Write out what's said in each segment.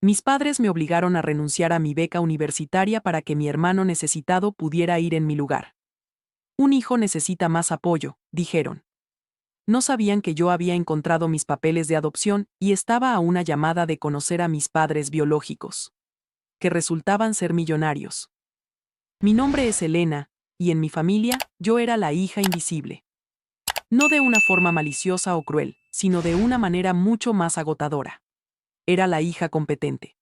Mis padres me obligaron a renunciar a mi beca universitaria para que mi hermano necesitado pudiera ir en mi lugar. Un hijo necesita más apoyo, dijeron. No sabían que yo había encontrado mis papeles de adopción y estaba a una llamada de conocer a mis padres biológicos, que resultaban ser millonarios. Mi nombre es Elena, y en mi familia, yo era la hija invisible. No de una forma maliciosa o cruel, sino de una manera mucho más agotadora. Era la hija competente.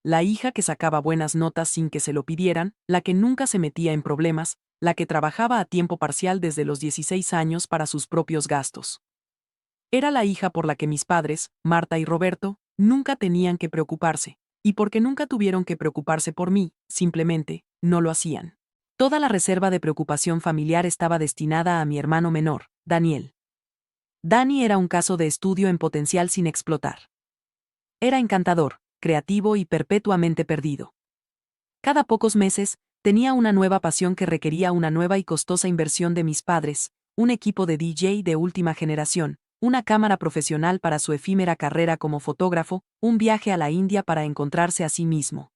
La hija que sacaba buenas notas sin que se lo pidieran, la que nunca se metía en problemas, la que trabajaba a tiempo parcial desde los 16 años para sus propios gastos. Era la hija por la que mis padres, Marta y Roberto, nunca tenían que preocuparse, y porque nunca tuvieron que preocuparse por mí, simplemente, no lo hacían. Toda la reserva de preocupación familiar estaba destinada a mi hermano menor, Daniel. Dani era un caso de estudio en potencial sin explotar. Era encantador, creativo y perpetuamente perdido. Cada pocos meses, tenía una nueva pasión que requería una nueva y costosa inversión de mis padres, un equipo de DJ de última generación, una cámara profesional para su efímera carrera como fotógrafo, un viaje a la India para encontrarse a sí mismo.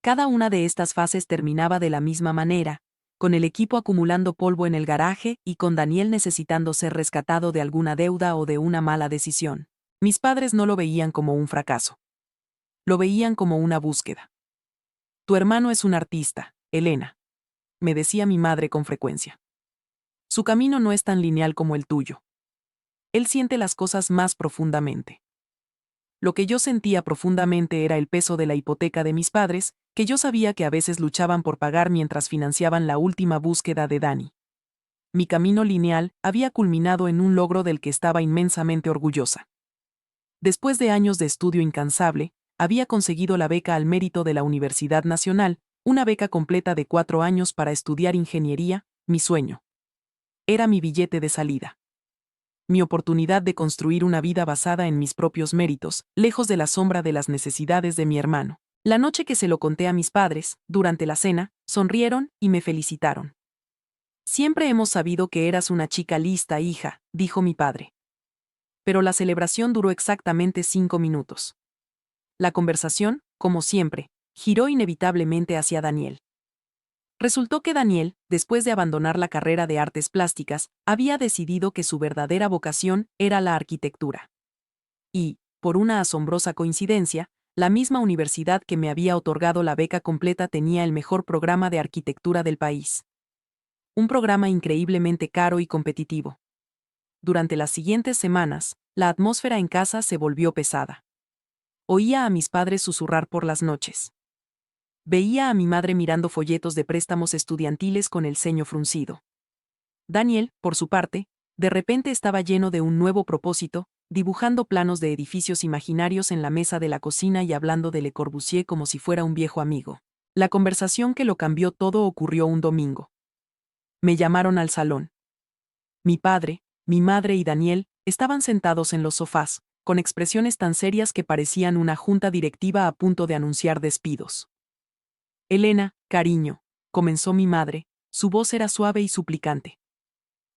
Cada una de estas fases terminaba de la misma manera, con el equipo acumulando polvo en el garaje y con Daniel necesitando ser rescatado de alguna deuda o de una mala decisión. Mis padres no lo veían como un fracaso. Lo veían como una búsqueda. Tu hermano es un artista, Elena, me decía mi madre con frecuencia. Su camino no es tan lineal como el tuyo. Él siente las cosas más profundamente. Lo que yo sentía profundamente era el peso de la hipoteca de mis padres, que yo sabía que a veces luchaban por pagar mientras financiaban la última búsqueda de Dani. Mi camino lineal había culminado en un logro del que estaba inmensamente orgullosa. Después de años de estudio incansable, había conseguido la beca al mérito de la Universidad Nacional, una beca completa de 4 años para estudiar ingeniería, mi sueño. Era mi billete de salida. Mi oportunidad de construir una vida basada en mis propios méritos, lejos de la sombra de las necesidades de mi hermano. La noche que se lo conté a mis padres, durante la cena, sonrieron y me felicitaron. Siempre hemos sabido que eras una chica lista, hija, dijo mi padre. Pero la celebración duró exactamente 5 minutos. La conversación, como siempre, giró inevitablemente hacia Daniel. Resultó que Daniel, después de abandonar la carrera de artes plásticas, había decidido que su verdadera vocación era la arquitectura. Y, por una asombrosa coincidencia, la misma universidad que me había otorgado la beca completa tenía el mejor programa de arquitectura del país. Un programa increíblemente caro y competitivo. Durante las siguientes semanas, la atmósfera en casa se volvió pesada. Oía a mis padres susurrar por las noches. Veía a mi madre mirando folletos de préstamos estudiantiles con el ceño fruncido. Daniel, por su parte, de repente estaba lleno de un nuevo propósito, dibujando planos de edificios imaginarios en la mesa de la cocina y hablando de Le Corbusier como si fuera un viejo amigo. La conversación que lo cambió todo ocurrió un domingo. Me llamaron al salón. Mi padre, mi madre y Daniel estaban sentados en los sofás, con expresiones tan serias que parecían una junta directiva a punto de anunciar despidos. Elena, cariño, comenzó mi madre, su voz era suave y suplicante.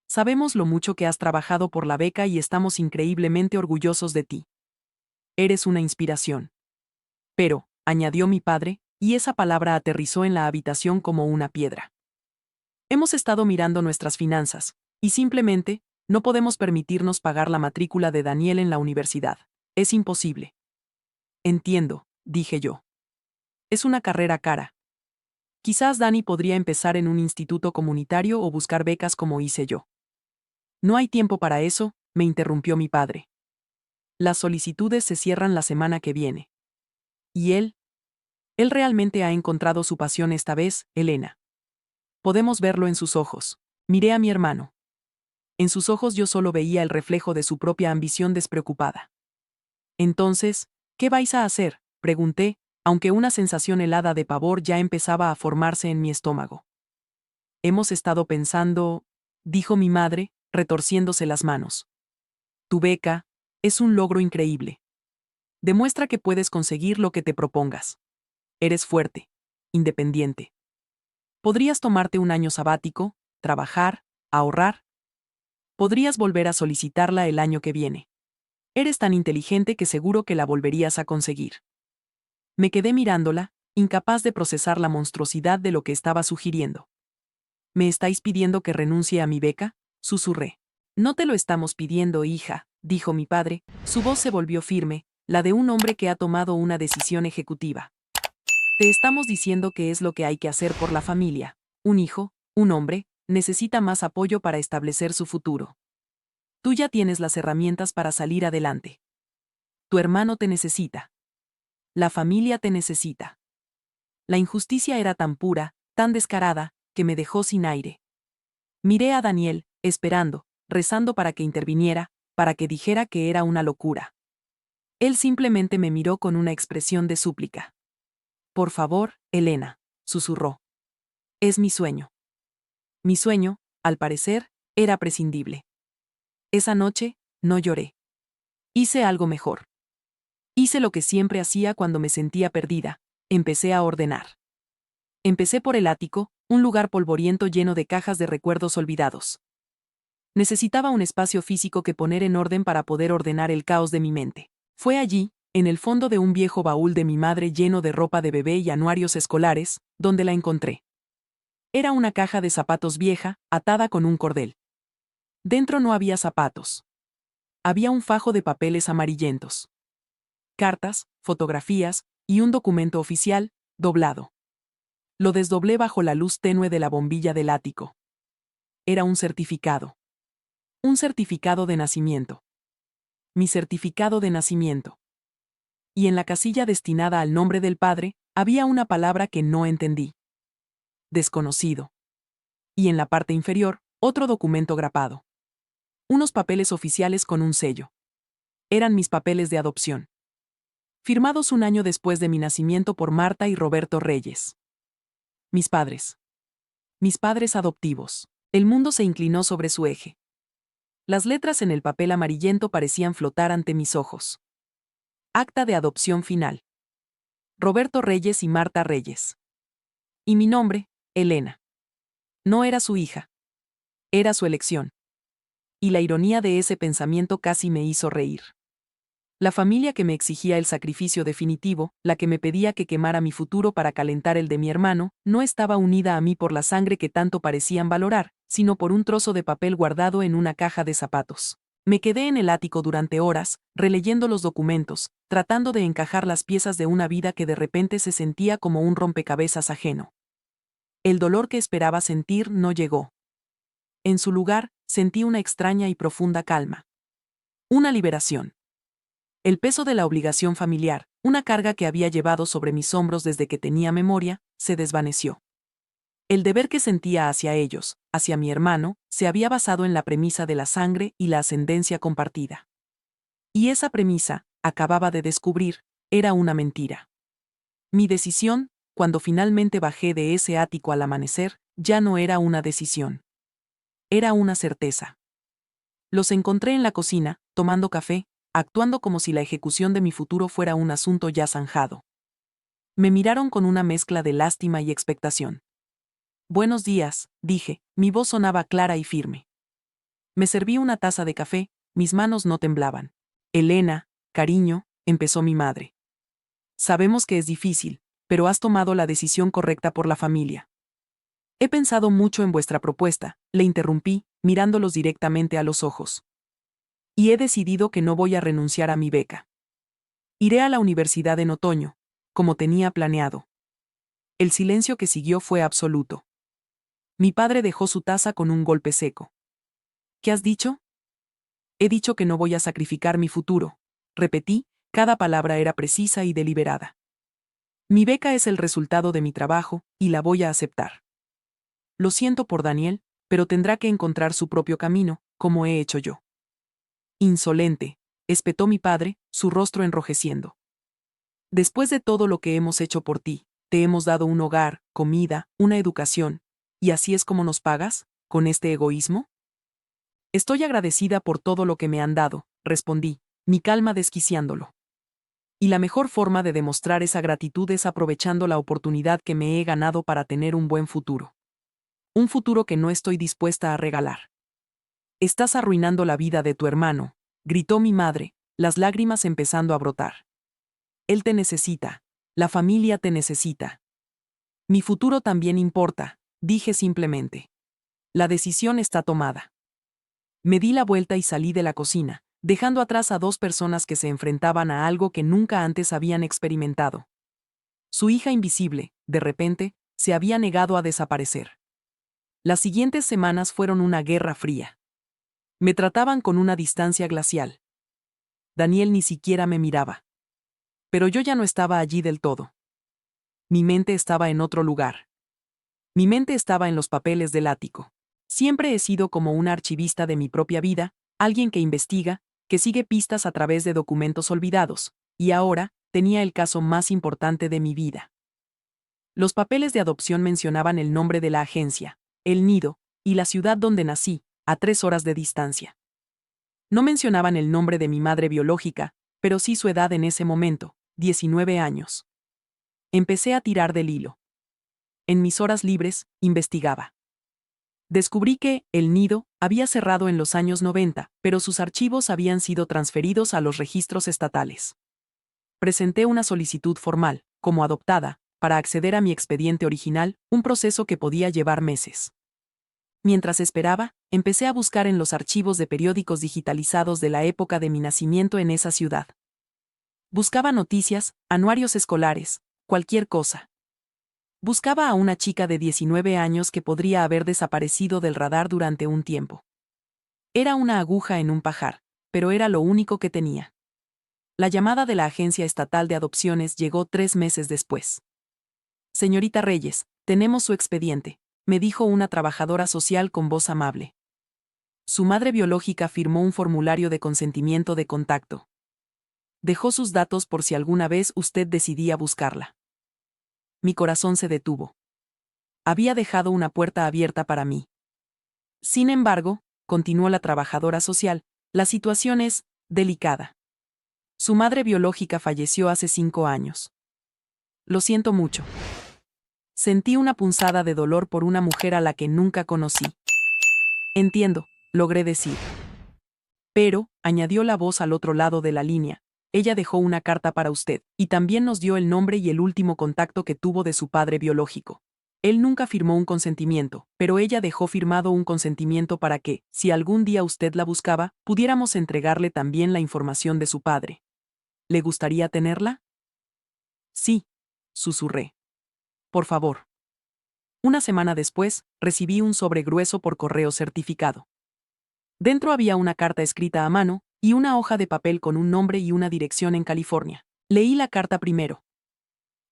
Sabemos lo mucho que has trabajado por la beca y estamos increíblemente orgullosos de ti. Eres una inspiración. Pero, añadió mi padre, y esa palabra aterrizó en la habitación como una piedra. Hemos estado mirando nuestras finanzas, y simplemente, no podemos permitirnos pagar la matrícula de Daniel en la universidad. Es imposible. Entiendo, dije yo. Es una carrera cara. Quizás Dani podría empezar en un instituto comunitario o buscar becas como hice yo. No hay tiempo para eso, me interrumpió mi padre. Las solicitudes se cierran la semana que viene. ¿Y él? Él realmente ha encontrado su pasión esta vez, Elena. Podemos verlo en sus ojos. Miré a mi hermano. En sus ojos yo solo veía el reflejo de su propia ambición despreocupada. Entonces, ¿qué vais a hacer?, pregunté, aunque una sensación helada de pavor ya empezaba a formarse en mi estómago. Hemos estado pensando, dijo mi madre, retorciéndose las manos. Tu beca es un logro increíble. Demuestra que puedes conseguir lo que te propongas. Eres fuerte, independiente. Podrías tomarte un año sabático, trabajar, ahorrar. Podrías volver a solicitarla el año que viene. Eres tan inteligente que seguro que la volverías a conseguir. Me quedé mirándola, incapaz de procesar la monstruosidad de lo que estaba sugiriendo. ¿Me estáis pidiendo que renuncie a mi beca?, susurré. No te lo estamos pidiendo, hija, dijo mi padre, su voz se volvió firme, la de un hombre que ha tomado una decisión ejecutiva. Te estamos diciendo que es lo que hay que hacer por la familia. Un hijo, un hombre, necesita más apoyo para establecer su futuro. Tú ya tienes las herramientas para salir adelante. Tu hermano te necesita. La familia te necesita. La injusticia era tan pura, tan descarada, que me dejó sin aire. Miré a Daniel, esperando, rezando para que interviniera, para que dijera que era una locura. Él simplemente me miró con una expresión de súplica. Por favor, Elena, susurró. Es mi sueño. Mi sueño, al parecer, era prescindible. Esa noche, no lloré. Hice algo mejor. Hice lo que siempre hacía cuando me sentía perdida. Empecé a ordenar. Empecé por el ático, un lugar polvoriento lleno de cajas de recuerdos olvidados. Necesitaba un espacio físico que poner en orden para poder ordenar el caos de mi mente. Fue allí, en el fondo de un viejo baúl de mi madre lleno de ropa de bebé y anuarios escolares, donde la encontré. Era una caja de zapatos vieja, atada con un cordel. Dentro no había zapatos. Había un fajo de papeles amarillentos. Cartas, fotografías, y un documento oficial, doblado. Lo desdoblé bajo la luz tenue de la bombilla del ático. Era un certificado. Un certificado de nacimiento. Mi certificado de nacimiento. Y en la casilla destinada al nombre del padre, había una palabra que no entendí. Desconocido. Y en la parte inferior, otro documento grapado. Unos papeles oficiales con un sello. Eran mis papeles de adopción. Firmados un año después de mi nacimiento por Marta y Roberto Reyes. Mis padres. Mis padres adoptivos. El mundo se inclinó sobre su eje. Las letras en el papel amarillento parecían flotar ante mis ojos. Acta de adopción final. Roberto Reyes y Marta Reyes. Y mi nombre, Elena. No era su hija. Era su elección. Y la ironía de ese pensamiento casi me hizo reír. La familia que me exigía el sacrificio definitivo, la que me pedía que quemara mi futuro para calentar el de mi hermano, no estaba unida a mí por la sangre que tanto parecían valorar, sino por un trozo de papel guardado en una caja de zapatos. Me quedé en el ático durante horas, releyendo los documentos, tratando de encajar las piezas de una vida que de repente se sentía como un rompecabezas ajeno. El dolor que esperaba sentir no llegó. En su lugar, sentí una extraña y profunda calma. Una liberación. El peso de la obligación familiar, una carga que había llevado sobre mis hombros desde que tenía memoria, se desvaneció. El deber que sentía hacia ellos, hacia mi hermano, se había basado en la premisa de la sangre y la ascendencia compartida. Y esa premisa, acababa de descubrir, era una mentira. Mi decisión, cuando finalmente bajé de ese ático al amanecer, ya no era una decisión. Era una certeza. Los encontré en la cocina, tomando café, actuando como si la ejecución de mi futuro fuera un asunto ya zanjado. Me miraron con una mezcla de lástima y expectación. Buenos días, dije, mi voz sonaba clara y firme. Me serví una taza de café, mis manos no temblaban. Elena, cariño, empezó mi madre. Sabemos que es difícil, pero has tomado la decisión correcta por la familia. He pensado mucho en vuestra propuesta, le interrumpí, mirándolos directamente a los ojos. Y he decidido que no voy a renunciar a mi beca. Iré a la universidad en otoño, como tenía planeado. El silencio que siguió fue absoluto. Mi padre dejó su taza con un golpe seco. ¿Qué has dicho? He dicho que no voy a sacrificar mi futuro, repetí, cada palabra era precisa y deliberada. Mi beca es el resultado de mi trabajo, y la voy a aceptar. Lo siento por Daniel, pero tendrá que encontrar su propio camino, como he hecho yo. Insolente, espetó mi padre, su rostro enrojeciendo. Después de todo lo que hemos hecho por ti, te hemos dado un hogar, comida, una educación, ¿y así es como nos pagas, con este egoísmo? Estoy agradecida por todo lo que me han dado, respondí, mi calma desquiciándolo. Y la mejor forma de demostrar esa gratitud es aprovechando la oportunidad que me he ganado para tener un buen futuro. Un futuro que no estoy dispuesta a regalar. Estás arruinando la vida de tu hermano, gritó mi madre, las lágrimas empezando a brotar. Él te necesita. La familia te necesita. Mi futuro también importa, dije simplemente. La decisión está tomada. Me di la vuelta y salí de la cocina, dejando atrás a dos personas que se enfrentaban a algo que nunca antes habían experimentado. Su hija invisible, de repente, se había negado a desaparecer. Las siguientes semanas fueron una guerra fría. Me trataban con una distancia glacial. Daniel ni siquiera me miraba. Pero yo ya no estaba allí del todo. Mi mente estaba en otro lugar. Mi mente estaba en los papeles del ático. Siempre he sido como una archivista de mi propia vida, alguien que investiga, que sigue pistas a través de documentos olvidados, y ahora, tenía el caso más importante de mi vida. Los papeles de adopción mencionaban el nombre de la agencia, el nido, y la ciudad donde nací, a 3 horas de distancia. No mencionaban el nombre de mi madre biológica, pero sí su edad en ese momento, 19 años. Empecé a tirar del hilo. En mis horas libres, investigaba. Descubrí que, el nido, había cerrado en los años 90, pero sus archivos habían sido transferidos a los registros estatales. Presenté una solicitud formal, como adoptada, para acceder a mi expediente original, un proceso que podía llevar meses. Mientras esperaba, empecé a buscar en los archivos de periódicos digitalizados de la época de mi nacimiento en esa ciudad. Buscaba noticias, anuarios escolares, cualquier cosa. Buscaba a una chica de 19 años que podría haber desaparecido del radar durante un tiempo. Era una aguja en un pajar, pero era lo único que tenía. La llamada de la Agencia Estatal de Adopciones llegó 3 meses después. Señorita Reyes, tenemos su expediente, me dijo una trabajadora social con voz amable. Su madre biológica firmó un formulario de consentimiento de contacto. Dejó sus datos por si alguna vez usted decidía buscarla. Mi corazón se detuvo. Había dejado una puerta abierta para mí. Sin embargo, continuó la trabajadora social, la situación es delicada. Su madre biológica falleció hace 5 años. Lo siento mucho. Sentí una punzada de dolor por una mujer a la que nunca conocí. Entiendo, logré decir. Pero, añadió la voz al otro lado de la línea, ella dejó una carta para usted, y también nos dio el nombre y el último contacto que tuvo de su padre biológico. Él nunca firmó un consentimiento, pero ella dejó firmado un consentimiento para que, si algún día usted la buscaba, pudiéramos entregarle también la información de su padre. ¿Le gustaría tenerla? Sí, susurré. Por favor. Una semana después, recibí un sobre grueso por correo certificado. Dentro había una carta escrita a mano, y una hoja de papel con un nombre y una dirección en California. Leí la carta primero.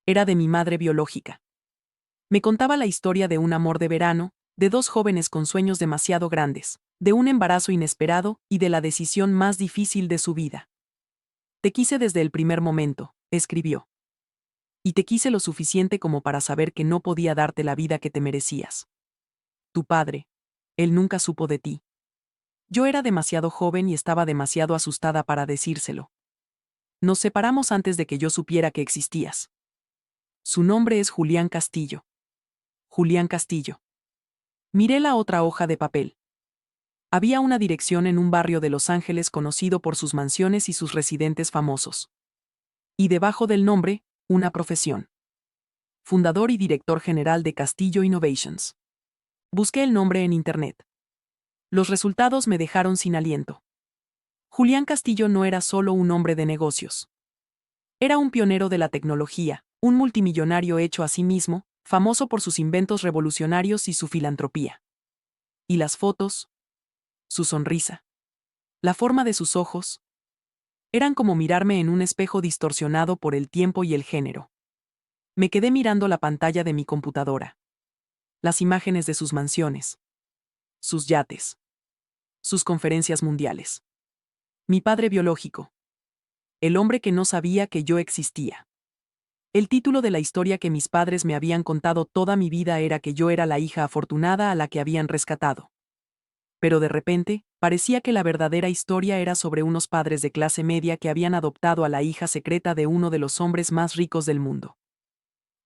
Era de mi madre biológica. Me contaba la historia de un amor de verano, de 2 jóvenes con sueños demasiado grandes, de un embarazo inesperado y de la decisión más difícil de su vida. Te quise desde el primer momento, escribió. Y te quise lo suficiente como para saber que no podía darte la vida que te merecías. Tu padre. Él nunca supo de ti. Yo era demasiado joven y estaba demasiado asustada para decírselo. Nos separamos antes de que yo supiera que existías. Su nombre es Julián Castillo. Julián Castillo. Miré la otra hoja de papel. Había una dirección en un barrio de Los Ángeles conocido por sus mansiones y sus residentes famosos. Y debajo del nombre, una profesión. Fundador y director general de Castillo Innovations. Busqué el nombre en Internet. Los resultados me dejaron sin aliento. Julián Castillo no era solo un hombre de negocios. Era un pionero de la tecnología, un multimillonario hecho a sí mismo, famoso por sus inventos revolucionarios y su filantropía. ¿Y las fotos? Su sonrisa. La forma de sus ojos. Eran como mirarme en un espejo distorsionado por el tiempo y el género. Me quedé mirando la pantalla de mi computadora. Las imágenes de sus mansiones. Sus yates. Sus conferencias mundiales. Mi padre biológico. El hombre que no sabía que yo existía. El título de la historia que mis padres me habían contado toda mi vida era que yo era la hija afortunada a la que habían rescatado. Pero de repente, parecía que la verdadera historia era sobre unos padres de clase media que habían adoptado a la hija secreta de uno de los hombres más ricos del mundo.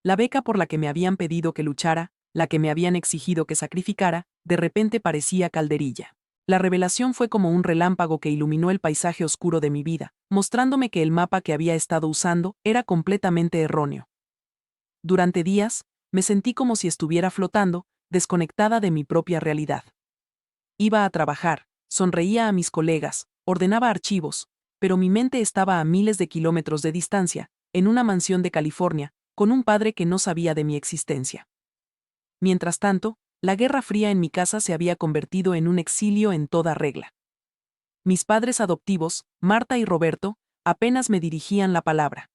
La beca por la que me habían pedido que luchara, la que me habían exigido que sacrificara, de repente parecía calderilla. La revelación fue como un relámpago que iluminó el paisaje oscuro de mi vida, mostrándome que el mapa que había estado usando era completamente erróneo. Durante días, me sentí como si estuviera flotando, desconectada de mi propia realidad. Iba a trabajar, sonreía a mis colegas, ordenaba archivos, pero mi mente estaba a miles de kilómetros de distancia, en una mansión de California, con un padre que no sabía de mi existencia. Mientras tanto, la Guerra Fría en mi casa se había convertido en un exilio en toda regla. Mis padres adoptivos, Marta y Roberto, apenas me dirigían la palabra.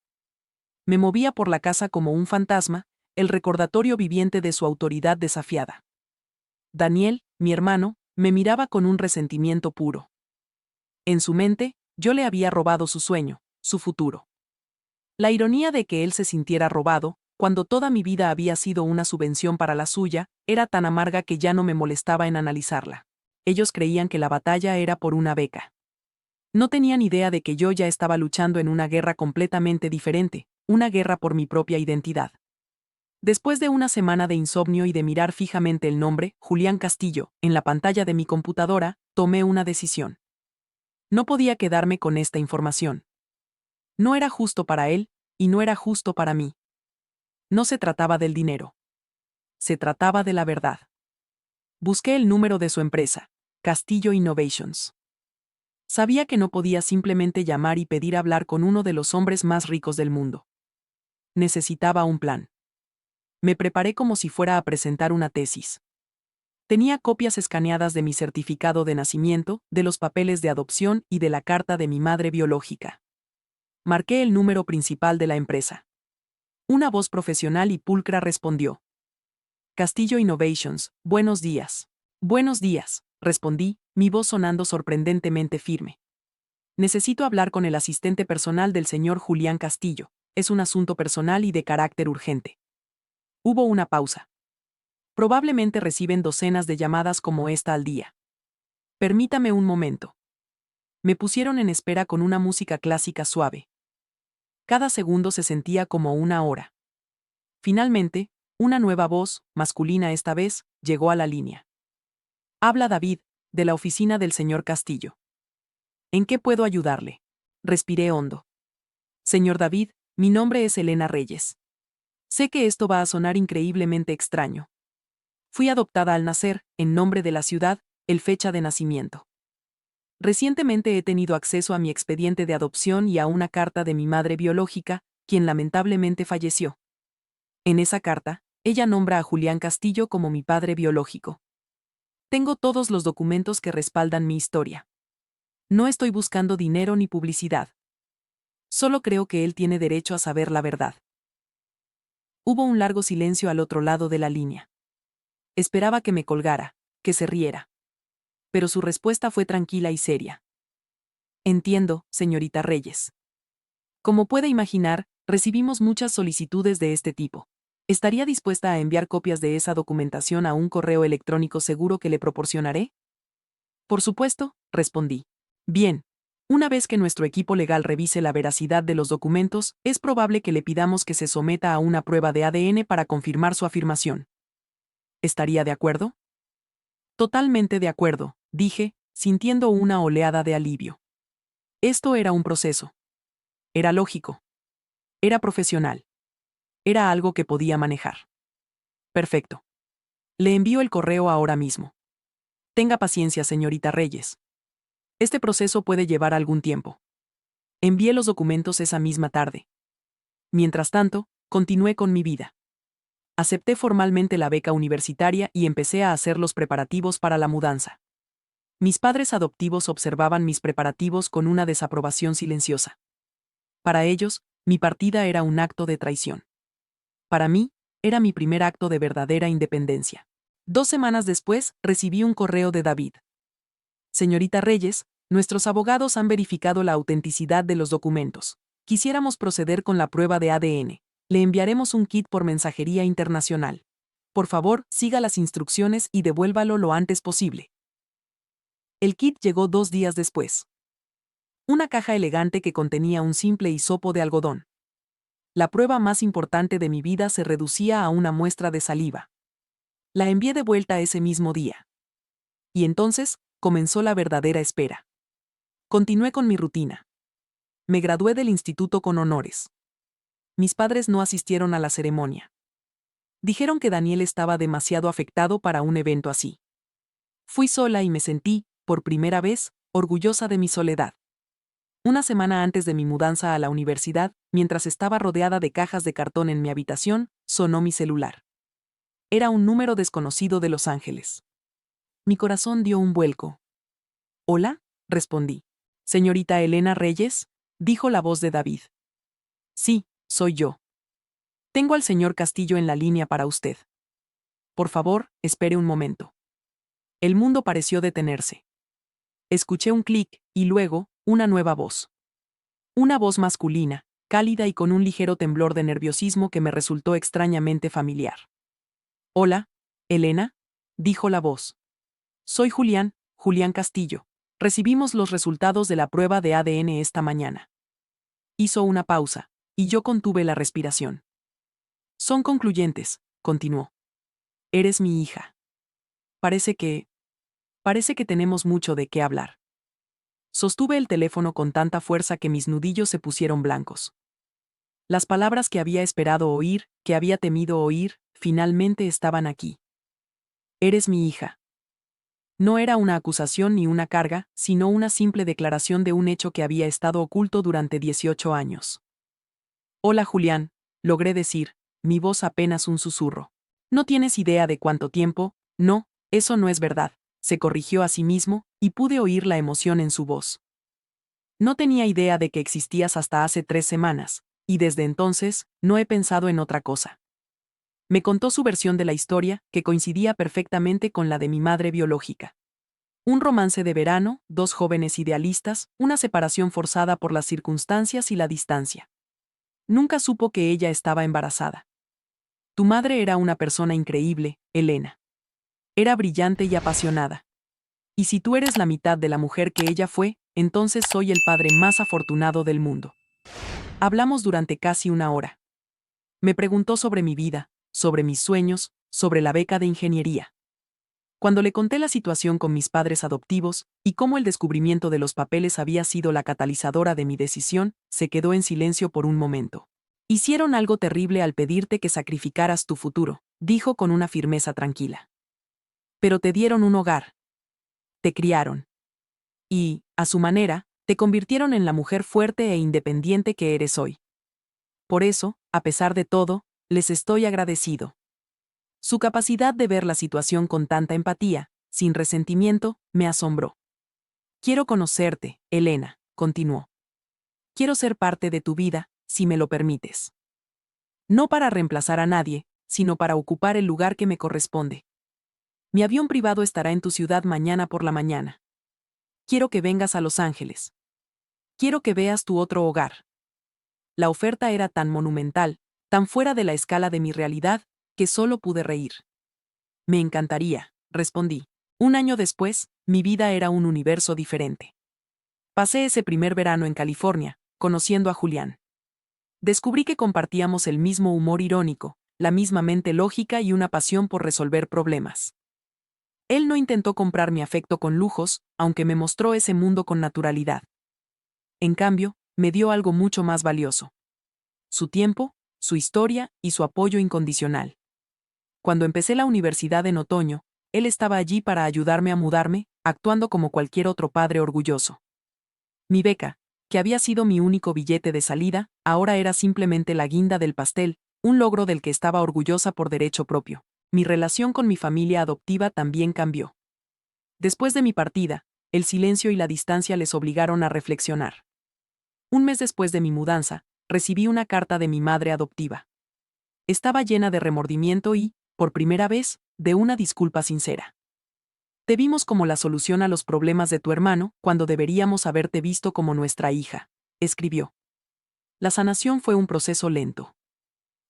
Me movía por la casa como un fantasma, el recordatorio viviente de su autoridad desafiada. Daniel, mi hermano, me miraba con un resentimiento puro. En su mente, yo le había robado su sueño, su futuro. La ironía de que él se sintiera robado, cuando toda mi vida había sido una subvención para la suya, era tan amarga que ya no me molestaba en analizarla. Ellos creían que la batalla era por una beca. No tenían idea de que yo ya estaba luchando en una guerra completamente diferente, una guerra por mi propia identidad. Después de una semana de insomnio y de mirar fijamente el nombre, Julián Castillo, en la pantalla de mi computadora, tomé una decisión. No podía quedarme con esta información. No era justo para él, y no era justo para mí. No se trataba del dinero. Se trataba de la verdad. Busqué el número de su empresa, Castillo Innovations. Sabía que no podía simplemente llamar y pedir hablar con uno de los hombres más ricos del mundo. Necesitaba un plan. Me preparé como si fuera a presentar una tesis. Tenía copias escaneadas de mi certificado de nacimiento, de los papeles de adopción y de la carta de mi madre biológica. Marqué el número principal de la empresa. Una voz profesional y pulcra respondió. Castillo Innovations, buenos días. Buenos días, respondí, mi voz sonando sorprendentemente firme. Necesito hablar con el asistente personal del señor Julián Castillo. Es un asunto personal y de carácter urgente. Hubo una pausa. Probablemente reciben docenas de llamadas como esta al día. Permítame un momento. Me pusieron en espera con una música clásica suave. Cada segundo se sentía como una hora. Finalmente, una nueva voz, masculina esta vez, llegó a la línea. Habla David, de la oficina del señor Castillo. ¿En qué puedo ayudarle? Respiré hondo. Señor David, mi nombre es Elena Reyes. Sé que esto va a sonar increíblemente extraño. Fui adoptada al nacer, en nombre de la ciudad, el fecha de nacimiento. Recientemente he tenido acceso a mi expediente de adopción y a una carta de mi madre biológica, quien lamentablemente falleció. En esa carta, ella nombra a Julián Castillo como mi padre biológico. Tengo todos los documentos que respaldan mi historia. No estoy buscando dinero ni publicidad. Solo creo que él tiene derecho a saber la verdad. Hubo un largo silencio al otro lado de la línea. Esperaba que me colgara, que se riera. Pero su respuesta fue tranquila y seria. Entiendo, señorita Reyes. Como puede imaginar, recibimos muchas solicitudes de este tipo. ¿Estaría dispuesta a enviar copias de esa documentación a un correo electrónico seguro que le proporcionaré? Por supuesto, respondí. Bien. Una vez que nuestro equipo legal revise la veracidad de los documentos, es probable que le pidamos que se someta a una prueba de ADN para confirmar su afirmación. ¿Estaría de acuerdo? Totalmente de acuerdo, dije, sintiendo una oleada de alivio. Esto era un proceso. Era lógico. Era profesional. Era algo que podía manejar. Perfecto. Le envío el correo ahora mismo. Tenga paciencia, señorita Reyes. Este proceso puede llevar algún tiempo. Envié los documentos esa misma tarde. Mientras tanto, continué con mi vida. Acepté formalmente la beca universitaria y empecé a hacer los preparativos para la mudanza. Mis padres adoptivos observaban mis preparativos con una desaprobación silenciosa. Para ellos, mi partida era un acto de traición. Para mí, era mi primer acto de verdadera independencia. 2 semanas después, recibí un correo de David. Señorita Reyes, nuestros abogados han verificado la autenticidad de los documentos. Quisiéramos proceder con la prueba de ADN. Le enviaremos un kit por mensajería internacional. Por favor, siga las instrucciones y devuélvalo lo antes posible. El kit llegó 2 días después. Una caja elegante que contenía un simple hisopo de algodón. La prueba más importante de mi vida se reducía a una muestra de saliva. La envié de vuelta ese mismo día. Y entonces, comenzó la verdadera espera. Continué con mi rutina. Me gradué del instituto con honores. Mis padres no asistieron a la ceremonia. Dijeron que Daniel estaba demasiado afectado para un evento así. Fui sola y me sentí, por primera vez, orgullosa de mi soledad. Una semana antes de mi mudanza a la universidad, mientras estaba rodeada de cajas de cartón en mi habitación, sonó mi celular. Era un número desconocido de Los Ángeles. Mi corazón dio un vuelco. «¿Hola?», respondí. «¿Señorita Elena Reyes?», dijo la voz de David. «Sí, soy yo. Tengo al señor Castillo en la línea para usted. Por favor, espere un momento». El mundo pareció detenerse. Escuché un clic, y luego, una nueva voz. Una voz masculina, cálida y con un ligero temblor de nerviosismo que me resultó extrañamente familiar. «Hola, Elena», dijo la voz. «Soy Julián Castillo. Recibimos los resultados de la prueba de ADN esta mañana». Hizo una pausa, y yo contuve la respiración. «Son concluyentes», continuó. «Eres mi hija. Parece que tenemos mucho de qué hablar». Sostuve el teléfono con tanta fuerza que mis nudillos se pusieron blancos. Las palabras que había esperado oír, que había temido oír, finalmente estaban aquí. «Eres mi hija». No era una acusación ni una carga, sino una simple declaración de un hecho que había estado oculto durante 18 años. «Hola Julián», logré decir, mi voz apenas un susurro. «No tienes idea de cuánto tiempo». «No, eso no es verdad», se corrigió a sí mismo, y pude oír la emoción en su voz. «No tenía idea de que existías hasta hace 3 semanas, y desde entonces, no he pensado en otra cosa». Me contó su versión de la historia, que coincidía perfectamente con la de mi madre biológica. Un romance de verano, 2 jóvenes idealistas, una separación forzada por las circunstancias y la distancia. Nunca supo que ella estaba embarazada. «Tu madre era una persona increíble, Elena. Era brillante y apasionada. Y si tú eres la mitad de la mujer que ella fue, entonces soy el padre más afortunado del mundo». Hablamos durante casi una hora. Me preguntó sobre mi vida, sobre mis sueños, sobre la beca de ingeniería. Cuando le conté la situación con mis padres adoptivos, y cómo el descubrimiento de los papeles había sido la catalizadora de mi decisión, se quedó en silencio por un momento. «Hicieron algo terrible al pedirte que sacrificaras tu futuro», dijo con una firmeza tranquila. «Pero te dieron un hogar. Te criaron. Y, a su manera, te convirtieron en la mujer fuerte e independiente que eres hoy. Por eso, a pesar de todo, les estoy agradecido». Su capacidad de ver la situación con tanta empatía, sin resentimiento, me asombró. «Quiero conocerte, Elena», continuó. «Quiero ser parte de tu vida, si me lo permites. No para reemplazar a nadie, sino para ocupar el lugar que me corresponde. Mi avión privado estará en tu ciudad mañana por la mañana. Quiero que vengas a Los Ángeles. Quiero que veas tu otro hogar». La oferta era tan monumental, tan fuera de la escala de mi realidad, que solo pude reír. «Me encantaría», respondí. 1 año después, mi vida era un universo diferente. Pasé ese primer verano en California, conociendo a Julián. Descubrí que compartíamos el mismo humor irónico, la misma mente lógica y una pasión por resolver problemas. Él no intentó comprar mi afecto con lujos, aunque me mostró ese mundo con naturalidad. En cambio, me dio algo mucho más valioso: su tiempo, su historia y su apoyo incondicional. Cuando empecé la universidad en otoño, él estaba allí para ayudarme a mudarme, actuando como cualquier otro padre orgulloso. Mi beca, que había sido mi único billete de salida, ahora era simplemente la guinda del pastel, un logro del que estaba orgullosa por derecho propio. Mi relación con mi familia adoptiva también cambió. Después de mi partida, el silencio y la distancia les obligaron a reflexionar. 1 mes después de mi mudanza, recibí una carta de mi madre adoptiva. Estaba llena de remordimiento y, por primera vez, de una disculpa sincera. «Te vimos como la solución a los problemas de tu hermano, cuando deberíamos haberte visto como nuestra hija», escribió. La sanación fue un proceso lento.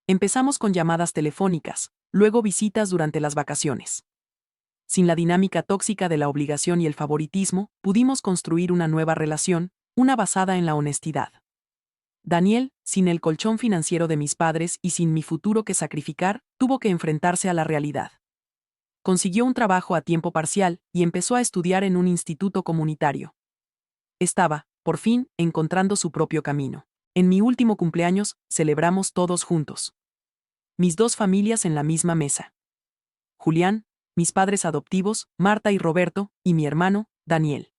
Empezamos con llamadas telefónicas, luego visitas durante las vacaciones. Sin la dinámica tóxica de la obligación y el favoritismo, pudimos construir una nueva relación, una basada en la honestidad. Daniel, sin el colchón financiero de mis padres y sin mi futuro que sacrificar, tuvo que enfrentarse a la realidad. Consiguió un trabajo a tiempo parcial y empezó a estudiar en un instituto comunitario. Estaba, por fin, encontrando su propio camino. En mi último cumpleaños, celebramos todos juntos. Mis dos familias en la misma mesa. Julián, mis padres adoptivos, Marta y Roberto, y mi hermano, Daniel.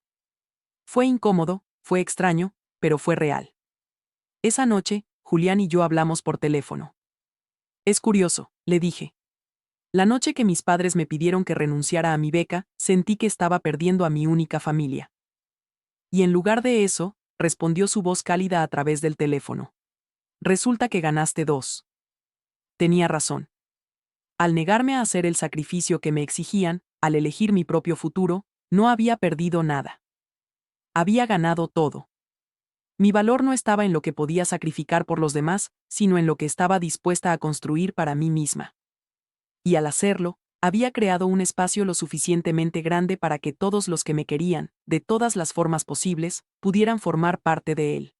Fue incómodo, fue extraño, pero fue real. Esa noche, Julián y yo hablamos por teléfono. Es curioso, le dije. La noche que mis padres me pidieron que renunciara a mi beca, sentí que estaba perdiendo a mi única familia. Y en lugar de eso, respondió su voz cálida a través del teléfono. Resulta que ganaste dos. Tenía razón. Al negarme a hacer el sacrificio que me exigían, al elegir mi propio futuro, no había perdido nada. Había ganado todo. Mi valor no estaba en lo que podía sacrificar por los demás, sino en lo que estaba dispuesta a construir para mí misma. Y al hacerlo, había creado un espacio lo suficientemente grande para que todos los que me querían, de todas las formas posibles, pudieran formar parte de él.